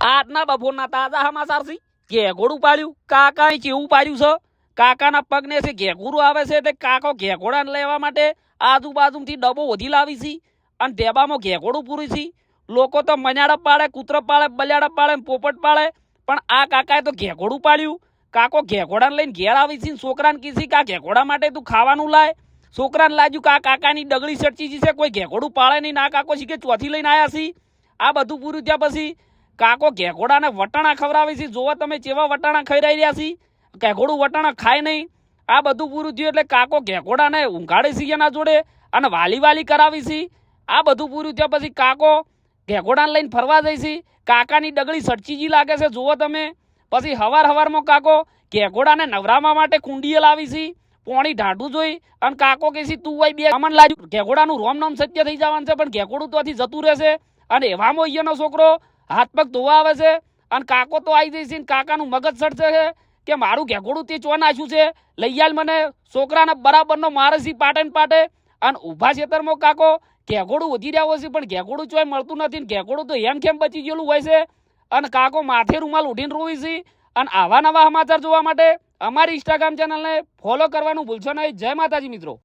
આજના બપોરના તાજા સમાચાર છે. ઘેઘોડું પાડ્યું કાકા ચેવું પાડ્યું છે. કાકાના પગને છે ઘેઘોડું આવે છે તે કાકો ઘેઘોડાને લેવા માટે આજુબાજુથી ડબ્બો ઓધી લાવી છે અને ઢેબામાં ઘેઘોડું પૂરી છે. લોકો તો મજાડા પાડે, કૂતરો પાડે, બલિયાડા પાડે, પોપટ પાડે, પણ આ કાકાએ તો ઘેઘોડું પાડ્યું. કાકો ઘેઘોડાને લઈને ઘેર આવી છે. છોકરાને કીધી કે આ ઘેઘોડા માટે તું ખાવાનું લાય. છોકરાને લાગ્યું કે આ કાકાની ડગલી સટચી છે, કોઈ ઘેઘોડું પાડે નહીં. ના કાકો શીખે ચોથી લઈને આવ્યા છે. આ બધું પૂરું થયા પછી કાકો ઘેઘોડાને વટાણા ખવડાવે છે. જોવા તમે કેવા વટાણા ખાઈ રહ્યા છે. ઘેઘોડું વટાણા ખાય નહીં. આ બધું પૂરું થયું એટલે કાકો ઘેઘોડાને ઊંઘાડે છે એના જોડે અને વાલી કરાવી છે. આ બધું પૂરું થયા પછી કાકો ઘેઘોડાને લઈને ફરવા જાય છે. કાકાની ડગલી સટચીજી લાગે છે જોવો તમે. પછી હવારમાં કાકો ઘેઘોડાને નવરાવવા માટે કુંડીએ લાવી છે. પોણી ઢાંઢું જોઈ અને કાકો કે છે તું હોય બે અમન લાગ્યું ઘેઘોડાનું રોમ નામ સત્ય થઈ જવાનું છે, પણ ઘેઘોડું તોથી જતું રહેશે. અને એવામાં અહીંયાનો છોકરો હાથ પગ ધોવા આવે છે અને કાકો તો આવી જાય છે ને કાકાનું મગજ સડશે છે કે મારું ઘેઘોડું તે ચો નાખ્યું છે, લઈ આલ મને. છોકરાને બરાબરનો મારે છે પાટે ને પાટે. અને ઊભા ખેતરમાં કાકો ઘેઘોડું વધી રહ્યા હોય છે, પણ ઘેઘોડું ચોય મળતું નથી. ઘેઘોડું તો કેમ બચી ગયેલું હોય છે. અને કાકો માથે રૂમાલ ઉઠીને રોવી છે. અને આવા નવા સમાચાર જોવા માટે અમારી ઇન્સ્ટાગ્રામ ચેનલને ફોલો કરવાનું ભૂલશો નહીં. જય માતાજી મિત્રો.